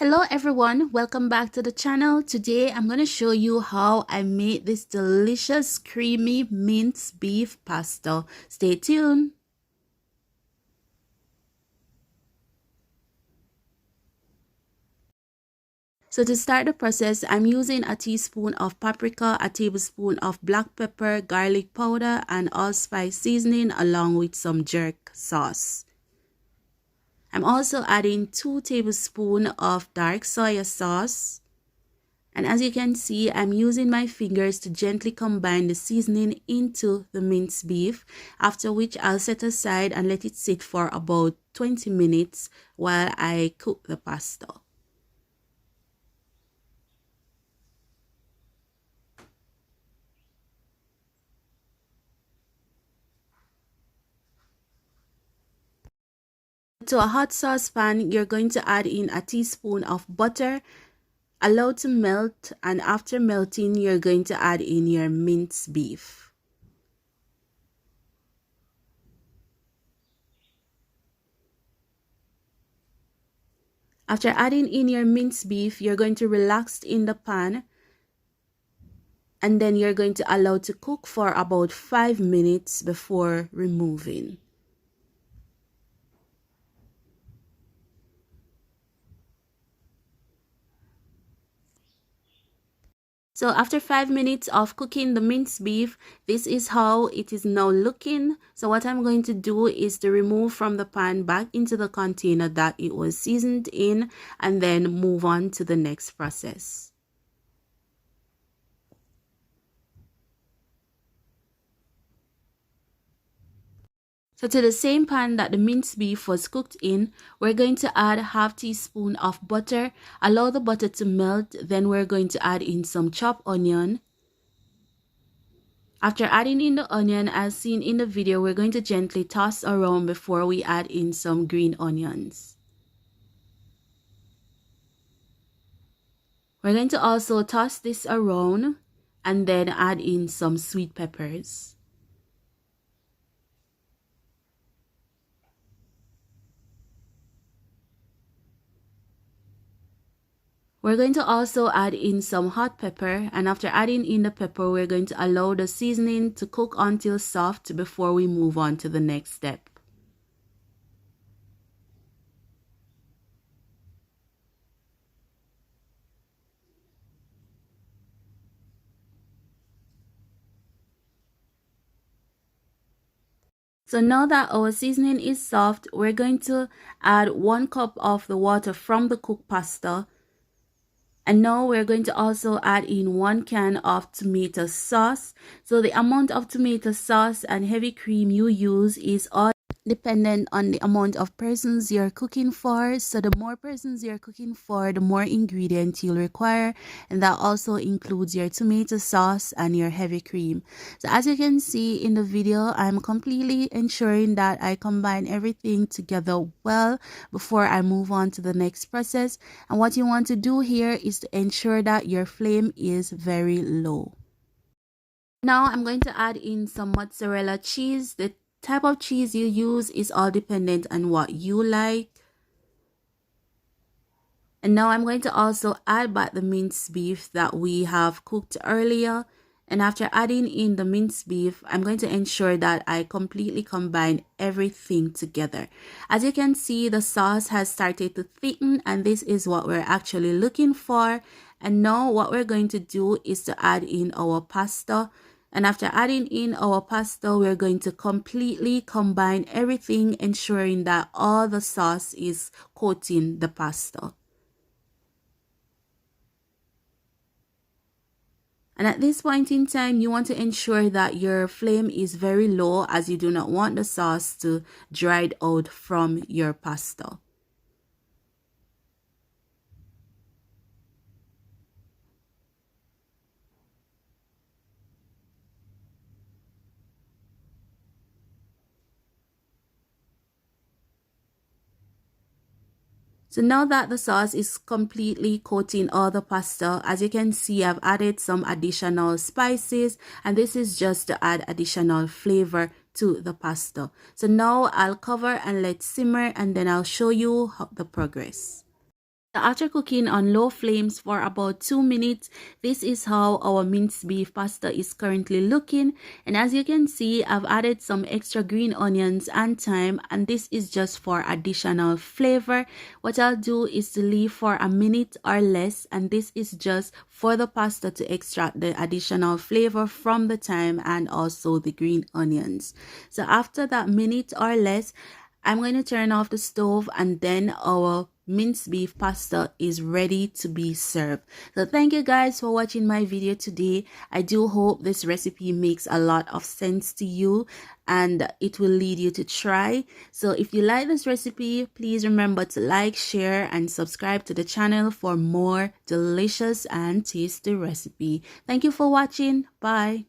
Hello everyone, welcome back to the channel. Today I'm going to show you how I made this delicious creamy minced beef pasta. Stay tuned. So to start the process, I'm using a teaspoon of paprika, a tablespoon of black pepper, garlic powder, and allspice seasoning along with some jerk sauce. I'm also adding 2 tablespoons of dark soy sauce. And as you can see, I'm using my fingers to gently combine the seasoning into the minced beef, after which I'll set aside and let it sit for about 20 minutes while I cook the pasta. To a hot saucepan, you're going to add in a teaspoon of butter, allow to melt, and after melting, you're going to add in your minced beef. After adding in your minced beef, you're going to relax in the pan, and then you're going to allow to cook for about 5 minutes before removing. So after 5 minutes of cooking the minced beef, this is how it is now looking. So what I'm going to do is to remove from the pan back into the container that it was seasoned in, and then move on to the next process. So to the same pan that the minced beef was cooked in, we're going to add half teaspoon of butter. Allow the butter to melt, then we're going to add in some chopped onion. After adding in the onion, as seen in the video, we're going to gently toss around before we add in some green onions. We're going to also toss this around and then add in some sweet peppers. We're going to also add in some hot pepper, and after adding in the pepper, we're going to allow the seasoning to cook until soft before we move on to the next step. So now that our seasoning is soft, we're going to add 1 cup of the water from the cooked pasta. And now we're going to also add in 1 can of tomato sauce. So the amount of tomato sauce and heavy cream you use is all dependent on the amount of persons you're cooking for. So the more persons you're cooking for, the more ingredients you'll require, and that also includes your tomato sauce and your heavy cream. So as you can see in the video, I'm completely ensuring that I combine everything together well before I move on to the next process. And what you want to do here is to ensure that your flame is very low. Now I'm going to add in some mozzarella cheese. The type of cheese you use is all dependent on what you like. And now I'm going to also add back the minced beef that we have cooked earlier. And after adding in the minced beef, I'm going to ensure that I completely combine everything together. As you can see, the sauce has started to thicken, and this is what we're actually looking for. And now what we're going to do is to add in our pasta. And after adding in our pasta, we're going to completely combine everything, ensuring that all the sauce is coating the pasta. And at this point in time, you want to ensure that your flame is very low, as you do not want the sauce to dry out from your pasta. So now that the sauce is completely coating all the pasta, as you can see, I've added some additional spices, and this is just to add additional flavor to the pasta. So now I'll cover and let simmer, and then I'll show you the progress. After cooking on low flames for about 2 minutes, this is how our minced beef pasta is currently looking. And as you can see, I've added some extra green onions and thyme, and this is just for additional flavor. What I'll do is to leave for a minute or less, and this is just for the pasta to extract the additional flavor from the thyme and also the green onions. So after that minute or less, I'm going to turn off the stove, and then our minced beef pasta is ready to be served. So thank you guys for watching my video today. I do hope this recipe makes a lot of sense to you and it will lead you to try. So if you like this recipe, please remember to like, share, and subscribe to the channel for more delicious and tasty recipe. Thank you for watching. Bye.